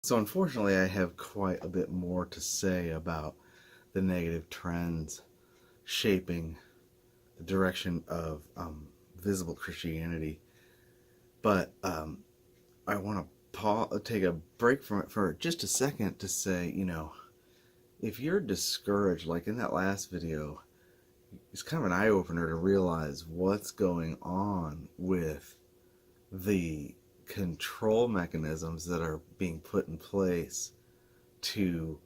So unfortunately, I have quite a bit more to say about the negative trends shaping the direction of visible Christianity. But I want to take a break from it for just a second to say, if you're discouraged, like in that last video, it's kind of an eye-opener to realize what's going on with the control mechanisms that are being put in place to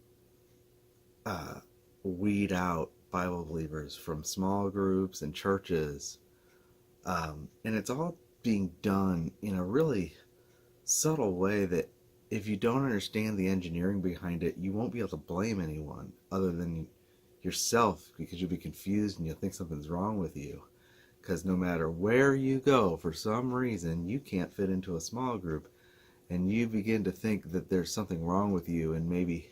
uh, weed out Bible believers from small groups and churches. And it's all being done in a really subtle way that if you don't understand the engineering behind it, you won't be able to blame anyone other than yourself, because you'll be confused and you'll think something's wrong with you. Because no matter where you go, for some reason, you can't fit into a small group, and you begin to think that there's something wrong with you, and maybe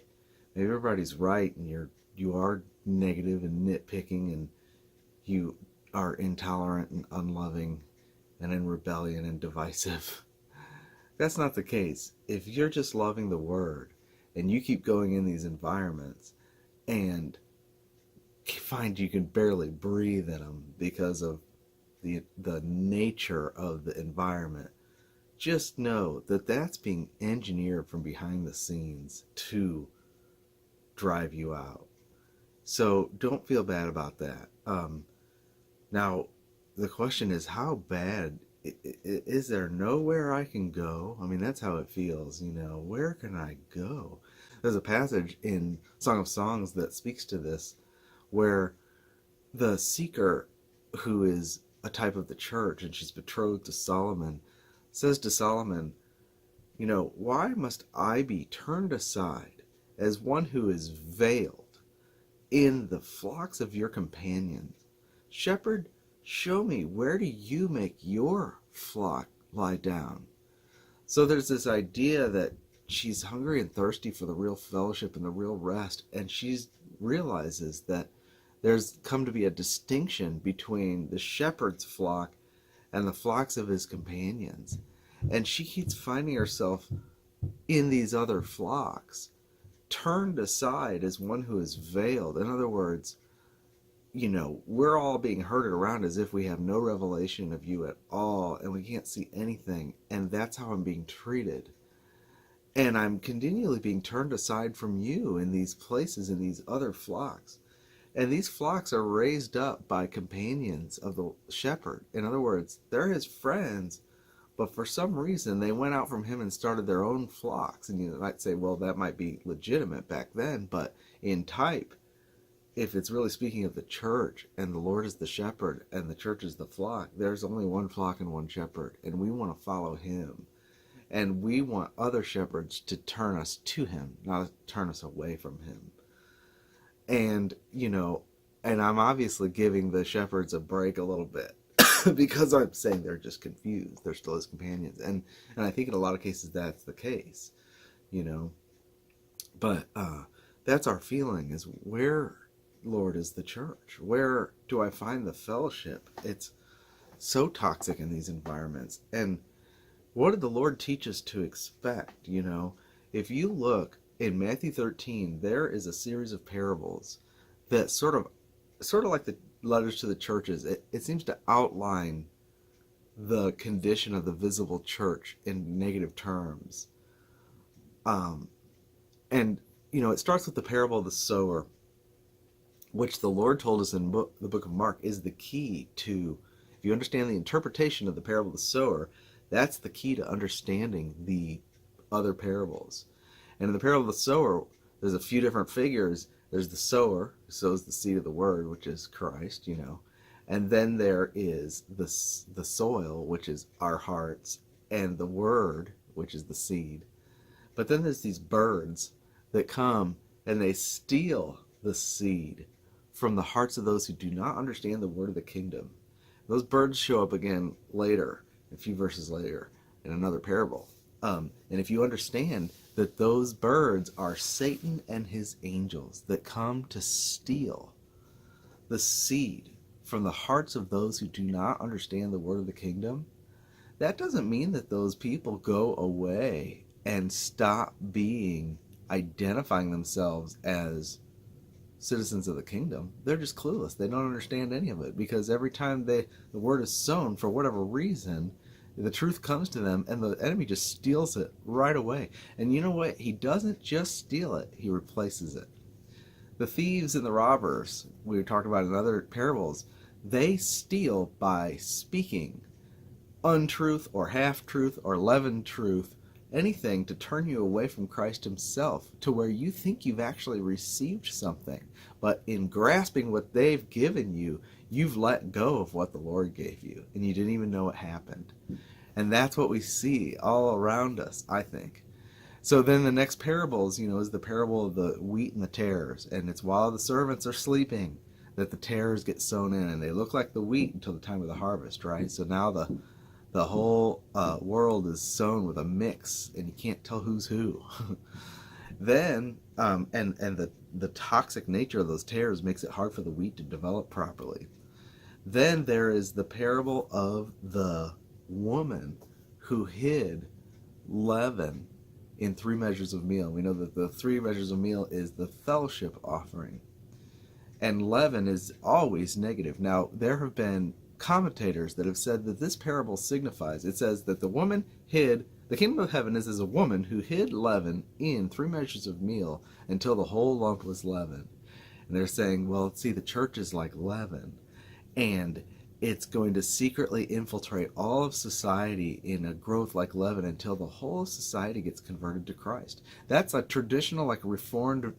everybody's right, and you are negative and nitpicking, and you are intolerant and unloving and in rebellion and divisive. That's not the case. If you're just loving the Word and you keep going in these environments and find you can barely breathe in them because of the nature of the environment, just know that that's being engineered from behind the scenes to drive you out. So don't feel bad about that. Now, the question is, how bad is there nowhere I can go? I mean, that's how it feels, Where can I go? There's a passage in Song of Songs that speaks to this, where the seeker, who is a type of the church, and she's betrothed to Solomon, says to Solomon, why must I be turned aside as one who is veiled in the flocks of your companions? Shepherd, show me, where do you make your flock lie down? So there's this idea that she's hungry and thirsty for the real fellowship and the real rest, and she realizes that there's come to be a distinction between the shepherd's flock and the flocks of his companions. And she keeps finding herself in these other flocks, turned aside as one who is veiled. In other words, we're all being herded around as if we have no revelation of you at all, and we can't see anything, and that's how I'm being treated. And I'm continually being turned aside from you in these places, in these other flocks. And these flocks are raised up by companions of the shepherd. In other words, they're his friends, but for some reason they went out from him and started their own flocks. And you might say, well, that might be legitimate back then, but in type, if it's really speaking of the church, and the Lord is the shepherd and the church is the flock, there's only one flock and one shepherd, and we want to follow him. And we want other shepherds to turn us to him, not turn us away from him. And, and I'm obviously giving the shepherds a break a little bit because I'm saying they're just confused. They're still his companions. And I think in a lot of cases that's the case, But that's our feeling, is where, Lord, is the church? Where do I find the fellowship? It's so toxic in these environments. And what did the Lord teach us to expect? If you look in Matthew 13, there is a series of parables that sort of like the letters to the churches. It seems to outline the condition of the visible church in negative terms. And it starts with the parable of the sower, which the Lord told us in the book of Mark is the key to, if you understand the interpretation of the parable of the sower, that's the key to understanding the other parables. And in the parable of the sower, there's a few different figures. There's the sower, who sows the seed of the word, which is Christ, And then there is the soil, which is our hearts, and the word, which is the seed. But then there's these birds that come and they steal the seed from the hearts of those who do not understand the word of the kingdom. Those birds show up again later, a few verses later, in another parable. And if you understand that those birds are Satan and his angels that come to steal the seed from the hearts of those who do not understand the word of the kingdom, that doesn't mean that those people go away and stop identifying themselves as citizens of the kingdom. They're just clueless. They don't understand any of it, because every time the word is sown, for whatever reason, the truth comes to them and the enemy just steals it right away. And you know what? He doesn't just steal it, he replaces it. The thieves and the robbers, we were talking about in other parables, they steal by speaking untruth or half-truth or leavened truth, anything to turn you away from Christ himself, to where you think you've actually received something. But in grasping what they've given you, you've let go of what the Lord gave you, and you didn't even know it happened. And that's what we see all around us, I think. So then the next parable is the parable of the wheat and the tares. And it's while the servants are sleeping that the tares get sown in, and they look like the wheat until the time of the harvest, right? So now the whole world is sown with a mix, and you can't tell who's who. Then, and the toxic nature of those tares makes it hard for the wheat to develop properly. Then there is the parable of the woman who hid leaven in 3 measures of meal. We know that the 3 measures of meal is the fellowship offering. And leaven is always negative. Now, there have been commentators that have said that this parable signifies, it says that the woman hid, the kingdom of heaven is as a woman who hid leaven in 3 measures of meal until the whole lump was leavened. And they're saying, well, see, the church is like leaven, and it's going to secretly infiltrate all of society in a growth like leaven until the whole society gets converted to Christ. That's a traditional, like reformed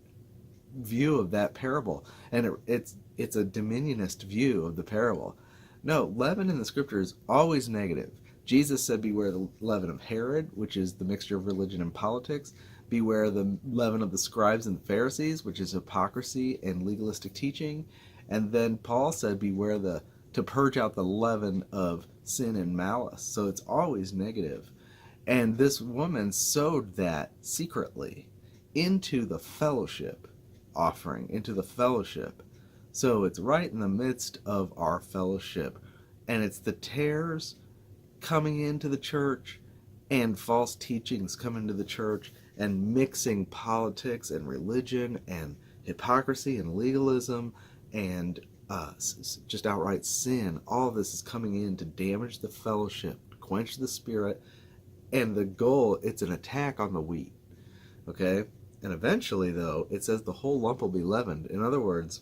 view of that parable, and it's a dominionist view of the parable. No, leaven in the scripture is always negative. Jesus said, beware the leaven of Herod, which is the mixture of religion and politics. Beware the leaven of the scribes and the Pharisees, which is hypocrisy and legalistic teaching. And then Paul said, beware to purge out the leaven of sin and malice. So it's always negative. And this woman sowed that secretly into the fellowship offering, into the fellowship. So it's right in the midst of our fellowship. And it's the tares coming into the church and false teachings coming to the church and mixing politics and religion and hypocrisy and legalism and just outright sin. All of this is coming in to damage the fellowship, quench the spirit, and the goal, it's an attack on the wheat. Okay? And eventually, though, it says the whole lump will be leavened. In other words,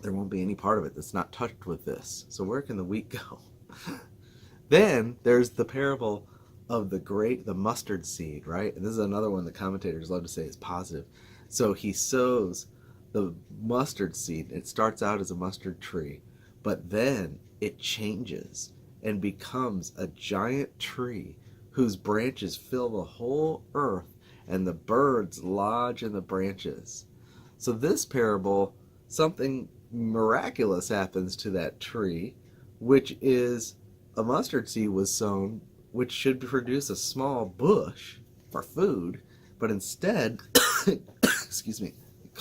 there won't be any part of it that's not touched with this. So where can the wheat go? Then there's the parable of the mustard seed, right? And this is another one that commentators love to say is positive. So he sows the mustard seed. It starts out as a mustard tree, but then it changes and becomes a giant tree whose branches fill the whole earth, and the birds lodge in the branches. So this parable, something miraculous happens to that tree, which is a mustard seed was sown, which should produce a small bush for food, but instead, excuse me, it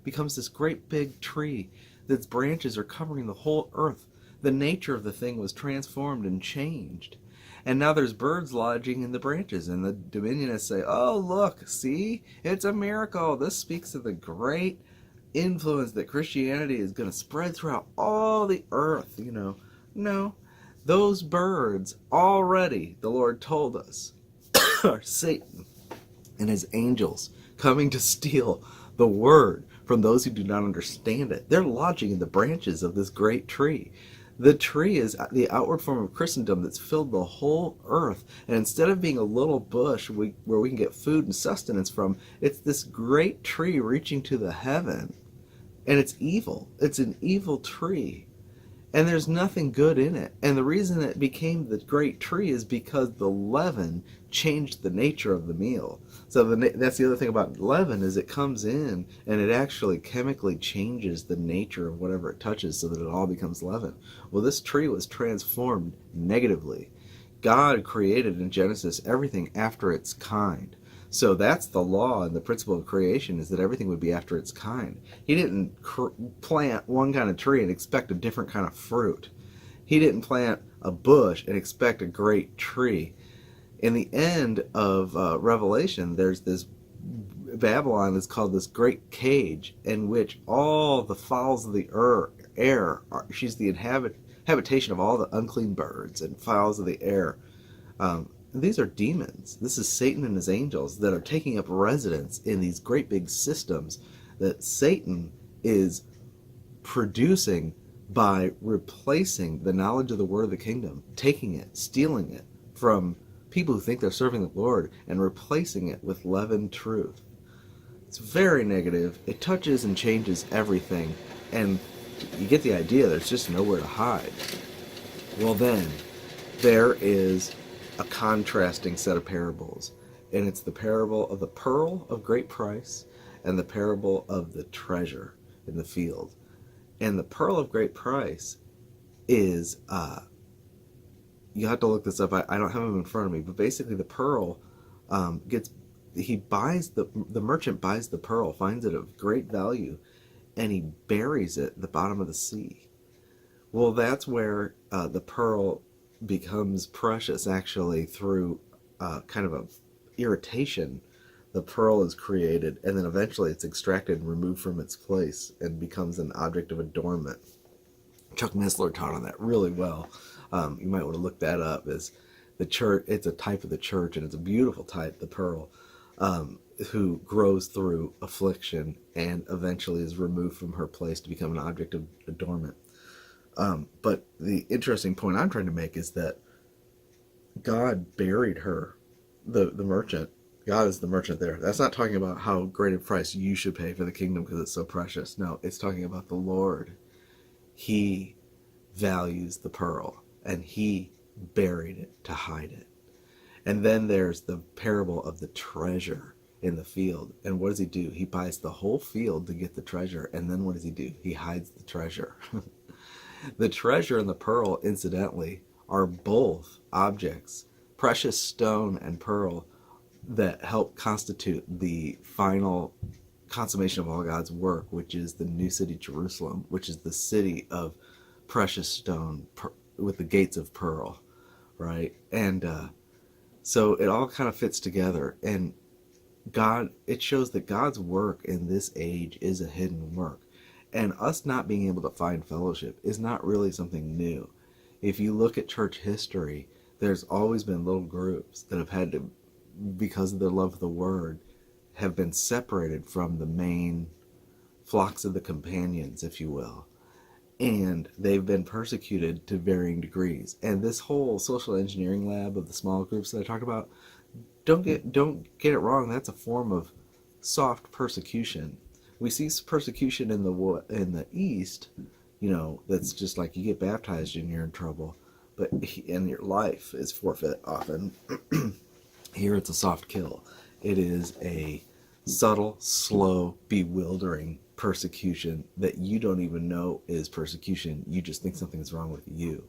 becomes this great big tree that's branches are covering the whole earth. The nature of the thing was transformed and changed. And now there's birds lodging in the branches, and the dominionists say, oh, look, see, it's a miracle. This speaks of the great influence that Christianity is going to spread throughout all the earth, No, those birds already, the Lord told us, are Satan and his angels coming to steal the word from those who do not understand it. They're lodging in the branches of this great tree. The tree is the outward form of Christendom that's filled the whole earth. And instead of being a little bush where we can get food and sustenance from, it's this great tree reaching to the heaven. And it's evil. It's an evil tree. And there's nothing good in it. And the reason it became the great tree is because the leaven changed the nature of the meal. So that's the other thing about leaven, is it comes in and it actually chemically changes the nature of whatever it touches so that it all becomes leaven. Well, this tree was transformed negatively. God created in Genesis everything after its kind. So that's the law and the principle of creation, is that everything would be after its kind. He didn't plant one kind of tree and expect a different kind of fruit. He didn't plant a bush and expect a great tree. In the end of Revelation, there's this Babylon is called this great cage in which all the fowls of the air are, she's the habitation of all the unclean birds and fowls of the air. These are demons. This is Satan and his angels that are taking up residence in these great big systems that Satan is producing by replacing the knowledge of the word of the kingdom, taking it, stealing it from people who think they're serving the Lord, and replacing it with leavened truth. It's very negative. It touches and changes everything, and you get the idea. There's just nowhere to hide. Well, then, there is a contrasting set of parables, and it's the parable of the pearl of great price and the parable of the treasure in the field. And the pearl of great price is, you have to look this up. I don't have them in front of me, but basically the pearl the merchant buys the pearl, finds it of great value, and he buries it at the bottom of the sea. Well, that's where the pearl becomes precious, actually, through kind of a irritation. The pearl is created, and then eventually it's extracted and removed from its place and becomes an object of adornment. Chuck Missler taught on that really well. You might want to look that up. As the church, it's a type of the church, and it's a beautiful type, the pearl, who grows through affliction and eventually is removed from her place to become an object of adornment. But the interesting point I'm trying to make is that God buried her, the merchant. God is the merchant there. That's not talking about how great a price you should pay for the kingdom because it's so precious. No, it's talking about the Lord. He values the pearl, and he buried it to hide it. And then there's the parable of the treasure in the field. And what does he do? He buys the whole field to get the treasure. And then what does he do? He hides the treasure. The treasure and the pearl, incidentally, are both objects, precious stone and pearl, that help constitute the final consummation of all God's work, which is the new city Jerusalem, which is the city of precious stone with the gates of pearl, right? And so it all kind of fits together. And it shows that God's work in this age is a hidden work. And us not being able to find fellowship is not really something new. If you look at church history, there's always been little groups that have had to, because of their love of the word, have been separated from the main flocks of the companions, if you will. And they've been persecuted to varying degrees. And this whole social engineering lab of the small groups that I talk about, don't get it wrong, that's a form of soft persecution. We see persecution in the East, that's just like you get baptized and you're in trouble, and your life is forfeit often. Here it's a soft kill. It is a subtle, slow, bewildering persecution that you don't even know is persecution. You just think something is wrong with you.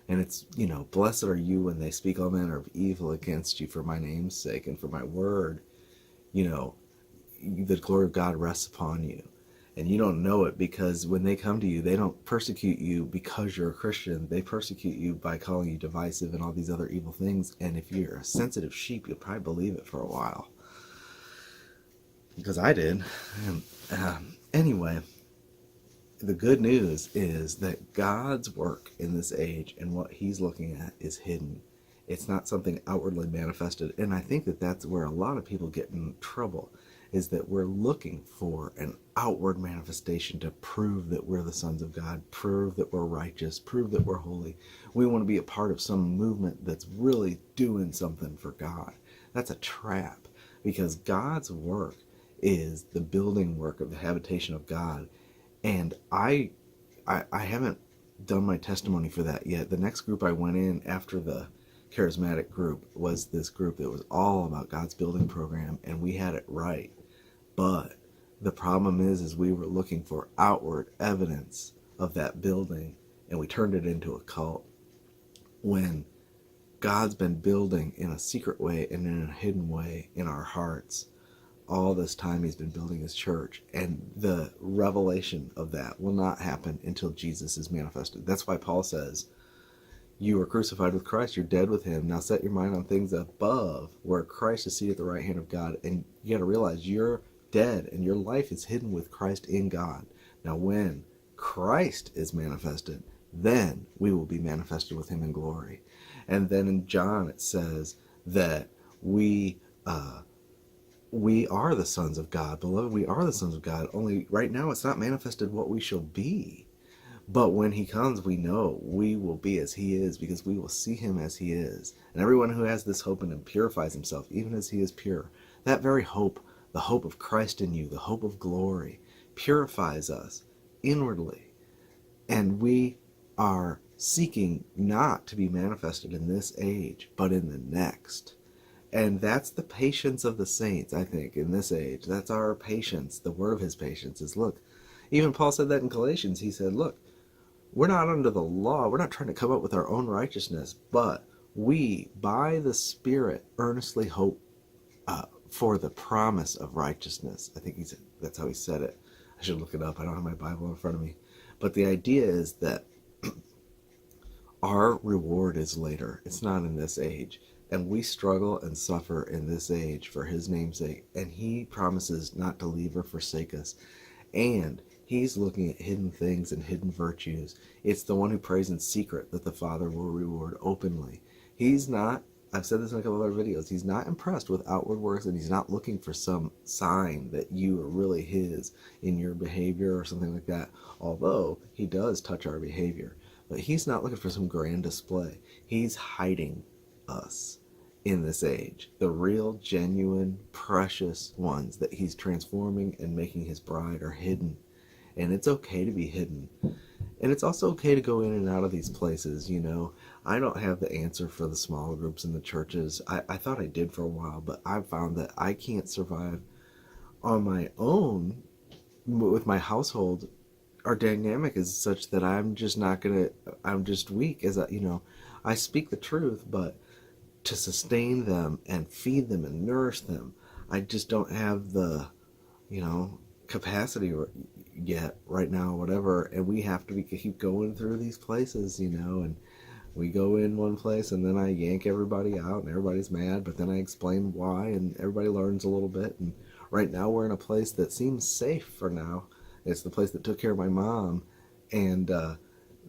And it's, blessed are you when they speak all manner of evil against you for my name's sake and for my word. The glory of God rests upon you. And you don't know it because when they come to you, they don't persecute you because you're a Christian. They persecute you by calling you divisive and all these other evil things. And if you're a sensitive sheep, you'll probably believe it for a while. Because I did. Anyway, the good news is that God's work in this age and what he's looking at is hidden. It's not something outwardly manifested. And I think that that's where a lot of people get in trouble, is that we're looking for an outward manifestation to prove that we're the sons of God, prove that we're righteous, prove that we're holy. We want to be a part of some movement that's really doing something for God. That's a trap, because God's work is the building work of the habitation of God. And I haven't done my testimony for that yet. The next group I went in after the charismatic group was this group that was all about God's building program, and we had it right. But the problem is we were looking for outward evidence of that building, and we turned it into a cult. When God's been building in a secret way and in a hidden way in our hearts, all this time he's been building his church, and the revelation of that will not happen until Jesus is manifested. That's why Paul says, You are crucified with Christ. You're dead with him. Now set your mind on things above, where Christ is seated at the right hand of God. And you got to realize you're dead and your life is hidden with Christ in God. Now when Christ is manifested, then we will be manifested with him in glory. And then in John it says that we are the sons of God. Beloved, we are the sons of God. Only right now it's not manifested what we shall be. But when he comes, we know we will be as he is, because we will see him as he is. And everyone who has this hope in him purifies himself, even as he is pure. That very hope, the hope of Christ in you, the hope of glory, purifies us inwardly. And we are seeking not to be manifested in this age, but in the next. And that's the patience of the saints, I think, in this age. That's our patience. The word of his patience is, look, even Paul said that in Galatians. He said, look, we're not under the law. We're not trying to come up with our own righteousness, but we, by the Spirit, earnestly hope for the promise of righteousness. I think that's how he said it. I should look it up. I don't have my Bible in front of me. But the idea is that our reward is later. It's not in this age. And we struggle and suffer in this age for his name's sake. And he promises not to leave or forsake us. And he's looking at hidden things and hidden virtues. It's the one who prays in secret that the Father will reward openly. He's not, I've said this in a couple of other videos, he's not impressed with outward works, and he's not looking for some sign that you are really his in your behavior or something like that. Although he does touch our behavior. But he's not looking for some grand display. He's hiding us in this age. The real, genuine, precious ones that he's transforming and making his bride are hidden. And it's okay to be hidden. And it's also okay to go in and out of these places, you know. I don't have the answer for the small groups in the churches. I thought I did for a while, but I've found that I can't survive on my own with my household. Our dynamic is such that I'm just weak. I speak the truth, but to sustain them and feed them and nourish them, I just don't have the, capacity yet right now, whatever. And we have to keep going through these places, and we go in one place and then I yank everybody out and everybody's mad, but then I explain why and everybody learns a little bit. And right now we're in a place that seems safe for now. It's the place that took care of my mom, and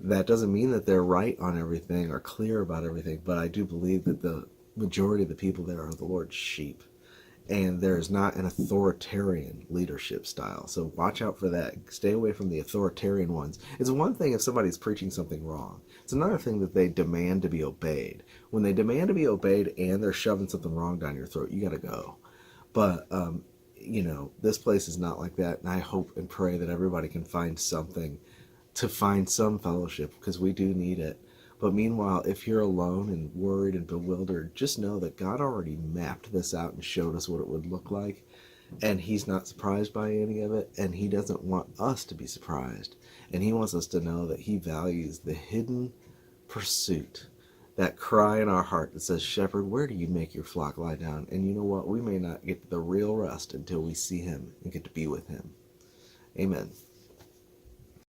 that doesn't mean that they're right on everything or clear about everything, but I do believe that the majority of the people there are the Lord's sheep, and there is not an authoritarian leadership style. So watch out for that. Stay away from the authoritarian ones. It's one thing if somebody's preaching something wrong. It's another thing that they demand to be obeyed. When they demand to be obeyed and they're shoving something wrong down your throat, you got to go. But this place is not like that, and I hope and pray that everybody can find something to find some fellowship, because we do need it. But meanwhile, if you're alone and worried and bewildered, just know that God already mapped this out and showed us what it would look like, and he's not surprised by any of it, and he doesn't want us to be surprised. And he wants us to know that he values the hidden pursuit, that cry in our heart that says, "Shepherd, where do you make your flock lie down?" And you know what? We may not get the real rest until we see him and get to be with him. Amen.